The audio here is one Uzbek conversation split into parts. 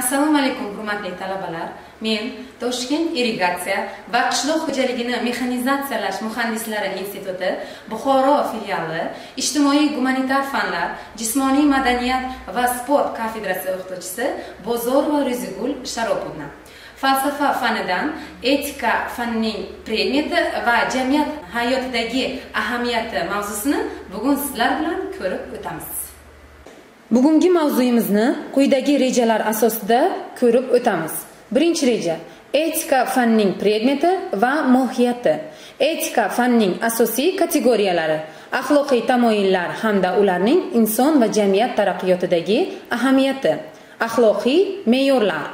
Assalomu alaykum hurmatli talabalar. Men Toshkent irrigatsiya va qishloq xo'jaligini mexanizatsiyalash muhandislari instituti Buxoro filiali ijtimoiy gumanitar fanlar, jismoniy madaniyat va sport kafedrasi o'qituvchisi Bozor va Rizigul Sharopovna. Falsafa fanidan etika fanining predmeti va jamiyat hayotidagi ahamiyati mavzusini bugun sizlar bilan ko'rib o'tamiz. Bugungi mavzuyimizni quyidagi rejalar asosida ko'rib o'tamiz. Birinchi reja: etika fanining predmeti va mohiyati. Etika fanining asosiy kategoriyalari, axloqiy tamoyillar hamda ularning inson va jamiyat taraqqiyotidagi ahamiyati. Axloqiy me'yorlar.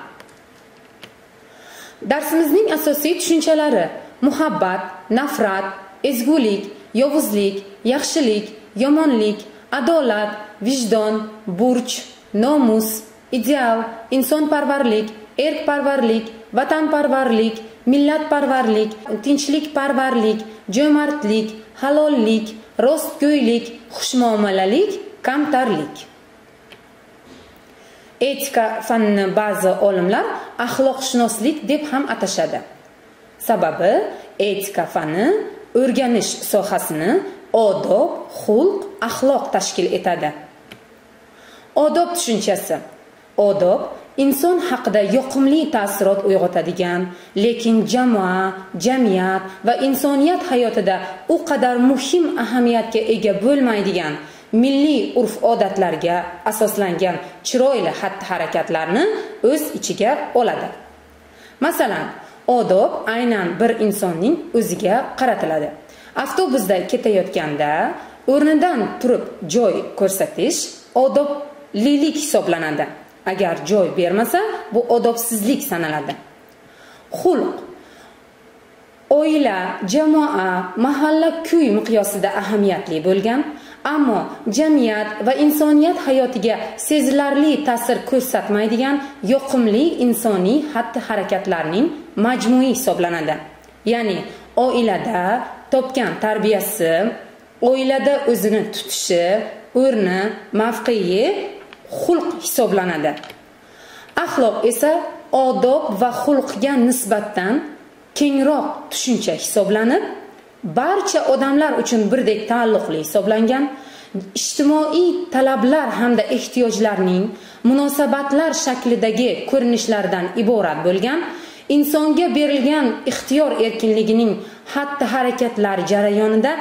Darsimizning asosiy tushunchalari: muhabbat, nafrat, ezgulik, yovuzlik, yaxshilik, yomonlik, adolat, vijdon, burch, nomus, ideal, insonparvarlik, erkparvarlik, vatanparvarlik, millatparvarlik, tinchlikparvarlik, jo'mardlik, halollik, rostgo'ylik, xushmuomalalik, kamtarlik. Etika fanini ba'zi olimlar axloqshunoslik deb ham atashadi. Sababi etika fani o'rganish sohasini odob, xulq, axloq tashkil etadi. Odob tushunchasi. Odob inson haqida yoqimli ta'sirot uyg'otadigan, lekin jamoa, jamiyat va insoniyat hayotida u qadar muhim ahamiyatga ega bo'lmaydigan milliy urf-odatlarga asoslangan chiroyli xatti-harakatlarni o'z ichiga oladi. Masalan, odob aynan bir insonning o'ziga qaratiladi. Avtobusda ketayotganda o'rnidan turib joy ko'rsatish odoblilik hisoblanadi. Agar joy bermasa, bu odobsizlik sanaladi. Xulq oila, jamoa, mahalla-ko'y miqyosida ahamiyatli bo'lgan, ammo jamiyat va insoniyat hayotiga sezilarli ta'sir ko'rsatmaydigan yoqimli insoniy xatti-harakatlarning majmui hisoblanadi. Ya'ni oilada topgan tarbiyasi, oilada o'zini tutishi, o'rni, mavqei xulq hisoblanadi. Axloq esa odob va xulqga nisbatan kengroq tushuncha hisoblanib, barcha odamlar uchun birdek taalluqli hisoblangan, ijtimoiy talablar hamda ehtiyojlarning munosabatlar shaklidagi ko'rinishlardan iborat bo'lgan, insonga berilgan ixtiyor erkinligining xatti-harakatlar jarayonida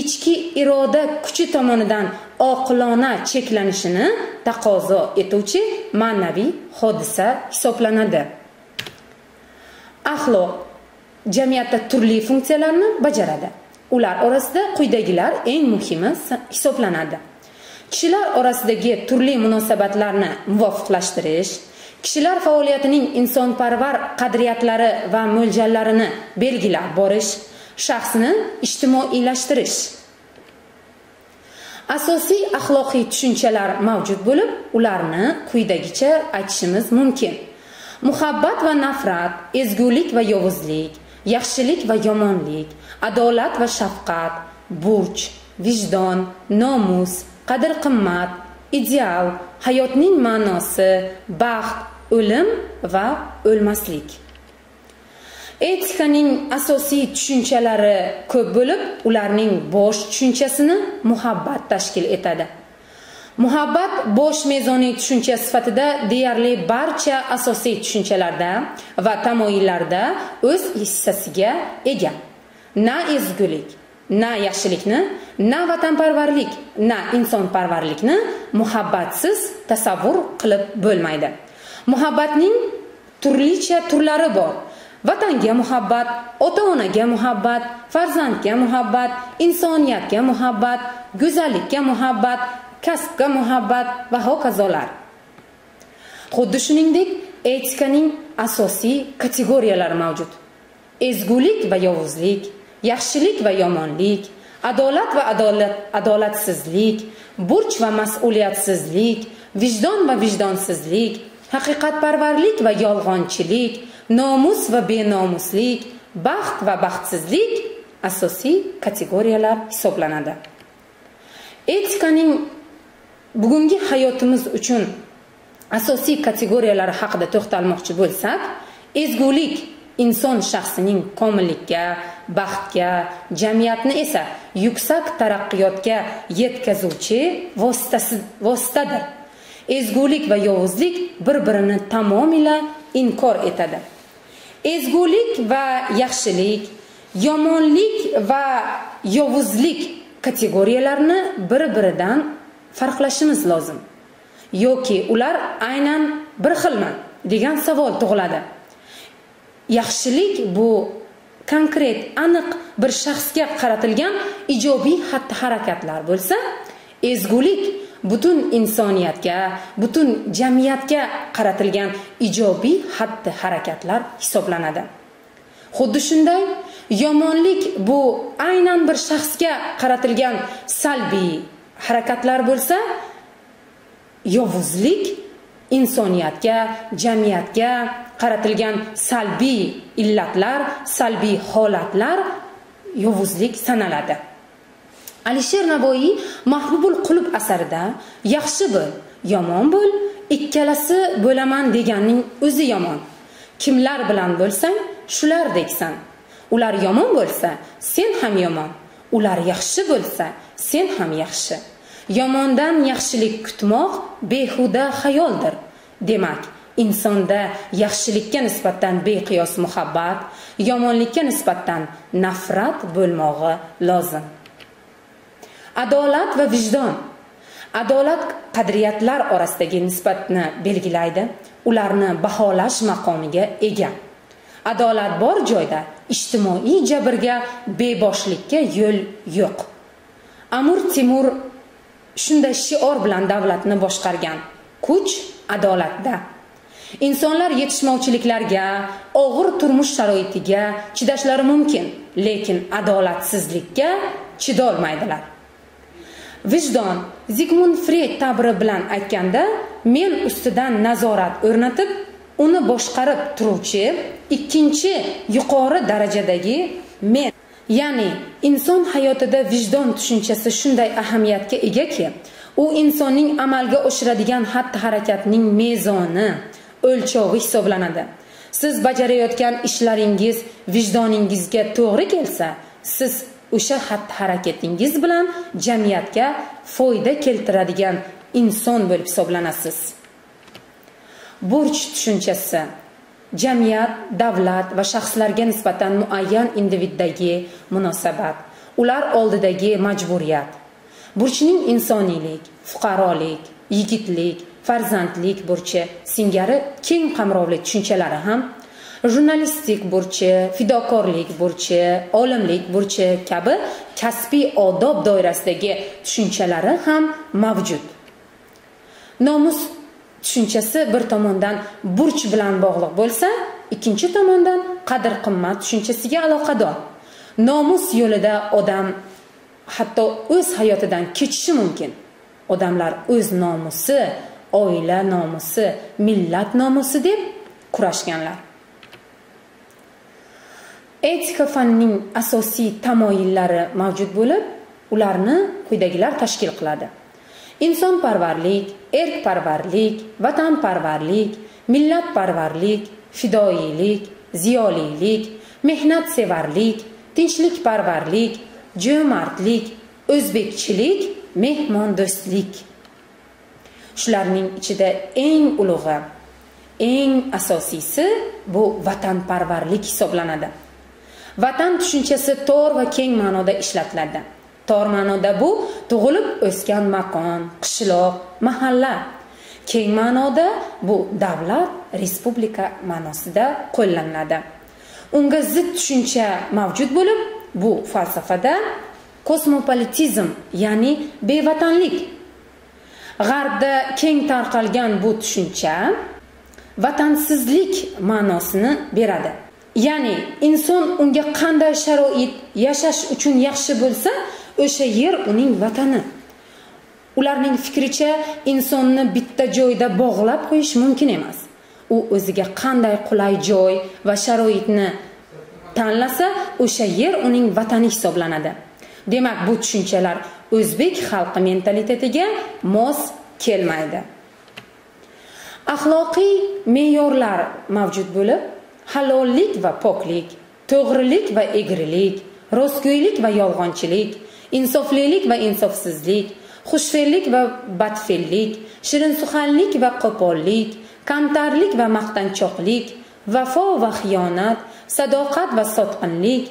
ichki iroda kuchi tomonidan oqilona cheklanishini taqozo etuvchi ma'naviy hodisa hisoblanadi. Axloq jamiyatda turli funksiyalarni bajaradi. Ular orasida quyidagilar eng muhimi hisoblanadi. Kishilar orasidagi turli munosabatlarni muvofiqlashtirish, kishilar faoliyatining insonparvar qadriyatlari va mo'ljallarini belgilab borish, shaxsni ijtimoiylashtirish. Asosiy axloqiy tushunchalar mavjud bo'lib, ularni quyidagicha aytishimiz mumkin. Muhabbat va nafrat, ezgulik va yovuzlik, yaxshilik va yomonlik, adolat va shafqat, burch, vijdon, nomus, qadr-qimmat, ideal, hayotning ma'nosi, baxt, o'lim va o'lmaslik. Etikaning asosiy tushunchalari ko'p bo'lib, ularning bosh tushunchasini muhabbat tashkil etadi. Muhabbat bosh mezoniy tushuncha sifatida deyarli barcha asosiy tushunchalarda va tamoyillarda o'z hissasiga ega. Na ezgulik, na yaxshilikni, na vatanparvarlik, na insonparvarlikni muhabbatsiz tasavvur qilib bo'lmaydi. Muhabbatning turlicha turlari bor. Vatanga muhabbat, ota-onaga muhabbat, farzandga muhabbat, insoniyatga muhabbat, go'zallikka muhabbat, kasbga muhabbat va hokazolar. Xuddi shuningdek, etikaning asosiy kategoriyalari mavjud. Ezgulik va yovuzlik, yaxshilik va yomonlik, adolat va adolatsizlik, burch va mas'uliyatsizlik, vijdon va vijdonsizlik, haqiqatparvarlik va yolg'onchilik, nomus va benomuslik, baxt va baxtsizlik asosiy kategoriyalar hisoblanadi. Etikaning bugungi hayotimiz uchun asosiy kategoriyalari haqida to'xtalmoqchi bo'lsak, ezgulik inson shaxsining komillikka, baxtga, jamiyatni esa yuksak taraqqiyotga yetkazuvchi vositadir. Ezgulik va yovuzlik bir-birini tamomila inkor etadi. Ezgulik va yaxshilik, yomonlik va yovuzlik kategoriyalarini bir-biridan farqlashimiz lozim. Yoki ular aynan bir xilmi degan savol tug'iladi. Yaxshilik bu konkret, aniq bir shaxsga qaratilgan ijobiy xatti-harakatlar bo'lsa, ezgulik butun insoniyatga, butun jamiyatga qaratilgan ijobiy xatti-harakatlar hisoblanadi. Xuddi shunday, yomonlik bu aynan bir shaxsga qaratilgan salbiy harakatlar bo'lsa, yovuzlik insoniyatga, jamiyatga qaratilgan salbiy illatlar, salbiy holatlar yovuzlik sanaladi. Alisher Navoiy Mahbubul Qulub asarida yaxshi bo'l, yomon bo'l, ikkalasi bo'laman deganning o'zi yomon. Kimlar bilan bo'lsang, shulardeksan. Ular yomon bo'lsa, sen ham yomon. Ular yaxshi bo'lsa, sen ham yaxshi. Yomondan yaxshilik kutmoq behuda xayoldir. Demak, insonda yaxshilikka nisbatan beqiyos muhabbat, yomonlikka nisbatan nafrat bo'lmog'i lozim. Adolat va vijdon. Adolat qadriyatlar orasidagi nisbatni belgilaydi, ularni baholash maqomiga ega. Adolat bor joyda ijtimoiy jabrga, beboshlikka yo'l yo'q. Amir Temur shunday shior bilan davlatni boshqargan. Kuch adolatda. Insonlar yetishmovchiliklarga, og'ir turmush sharoitiga chidashlari mumkin, lekin adolatsizlikka chidolmaydilar. Vijdon Zigmund Freyd ta'biri bilan aytganda, men ustidan nazorat o'rnatib, uni boshqarib turuvchi ikkinchi yuqori darajadagi men. Ya'ni inson hayotida vijdon tushunchasi shunday ahamiyatga egaki, u insonning amalga oshiradigan xatti-harakatning mezoni, o'lchovi hisoblanadi. Siz bajarayotgan ishlaringiz vijdoningizga to'g'ri kelsa, siz o'sha xatti-harakatingiz bilan jamiyatga foyda keltiradigan inson bo'lib hisoblanasiz. Burch tushunchasi jamiyat, davlat va shaxslarga nisbatan muayyan individdagi munosabat, ular oldidagi majburiyat. Burchning insoniylik, fuqarolik, yigitlik, farzandlik burchi singari keng qamrovli tushunchalari ham jurnalistik burchi, fidokorlik burchi, olimlik burchi kabi kasbiy odob doirasidagi tushunchalari ham mavjud. Nomus tushunchasi bir tomondan burch bilan bog'liq bo'lsa, ikkinchi tomondan qadr-qimmat tushunchasiga aloqador. Nomus yo'lida odam hatto o'z hayotidan kechishi mumkin. Odamlar o'z nomusi, oila nomusi, millat nomusi deb kurashganlar. Etika fanining asosiy tamoyillari mavjud bo'lib, ularni quyidagilar tashkil qiladi. Insonparvarlik, erkparvarlik, vatanparvarlik, millatparvarlik, fidoyilik, ziyolilik, mehnatsevarlik, tinchlikparvarlik, jo'mardlik, o'zbekchilik, mehmondo'stlik. Shularning ichida eng ulug'i, eng asosiysi bu vatanparvarlik hisoblanadi. Vatan tushunchasi tor va keng ma'noda ishlatiladi. Tor ma'noda bu tug'ilib o'sgan makon, qishloq, mahalla. Keng ma'noda bu davlat, respublika ma'nosida qo'llaniladi. Unga zid tushuncha mavjud bo'lib, bu falsafada kosmopolitizm, ya'ni bevatanlik. G'arbda keng tarqalgan bu tushuncha vatansizlik ma'nosini beradi. Ya'ni inson unga qanday sharoit yashash uchun yaxshi bo'lsa, o'sha yer uning vatani. Ularning fikricha insonni bitta joyda bog'lab qo'yish mumkin emas. U o'ziga qanday qulay joy va sharoitni tanlasa, o'sha yer uning vatani hisoblanadi. Demak, bu tushunchalar o'zbek xalqi mentalitetiga mos kelmaydi. Axloqiy me'yorlar mavjud bo'lib, halollik va poklik, to'g'rilik va egrilik, rostgo'ylik va yolg'onchilik, insoflilik va insofsizlik, xushfe'llik va badfe'llik, shirinsuxanlik va qo'pollik, kamtarlik va maqtanchoqlik, vafo va xiyonat, sadoqat va sotqinlik,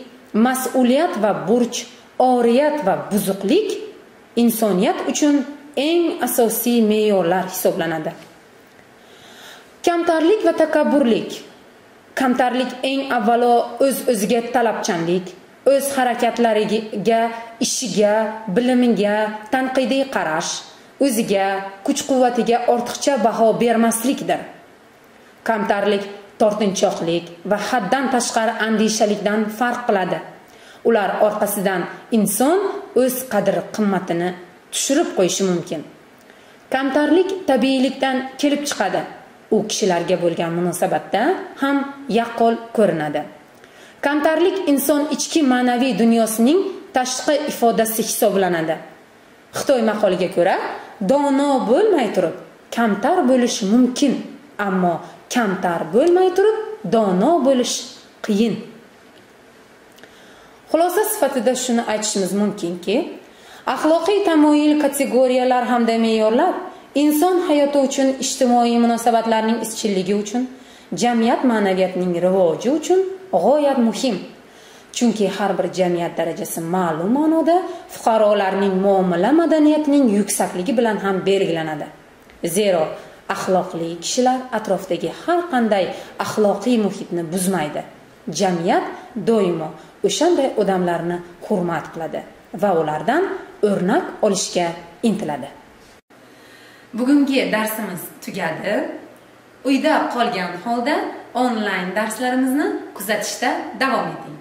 mas'uliyat va burch, oriyat va buzuqlik insoniyat uchun eng asosiy me'yorlar hisoblanadi. Kamtarlik va takabburlik. Kamtarlik eng avvalo o'z-o'ziga talabchanlik, o'z harakatlariga, ishiga, bilimiga tanqidiy qarash, o'ziga, kuch-quvvatiga ortiqcha baho bermaslikdir. Kamtarlik tortinchoqlik va haddan tashqari andishalikdan farq qiladi. Ular orqasidan inson o'z qadr-qimmatini tushirib qo'yishi mumkin. Kamtarlik tabiiylikdan kelib chiqadi. U kishilarga bo'lgan munosabatda ham yaqqol ko'rinadi. Kamtarlik inson ichki ma'naviy dunyosining tashqi ifodasi hisoblanadi. Xitoy maqoliga ko'ra, dono bo'lmay turib kamtar bo'lish mumkin, ammo kamtar bo'lmay turib dono bo'lish qiyin. Xulosa sifatida shuni aytishimiz mumkinki, axloqiy tamoyil kategoriyalar hamda me'yorlar inson hayoti uchun, ijtimoiy munosabatlarning izchilligi uchun, jamiyat ma'naviyatining rivoji uchun g'oyat muhim. Chunki har bir jamiyat darajasi ma'lum ma'noda fuqarolarning muomala madaniyatining yuksakligi bilan ham belgilanadi. Zero axloqli kishilar atrofdagi har qanday axloqiy muhitni buzmaydi. Jamiyat doimo o'shanday odamlarni hurmat qiladi va ulardan o'rnak olishga intiladi. Bugungi darsimiz tugadi. Uyda qolgan holda onlayn darslarimizni kuzatishda davom eting.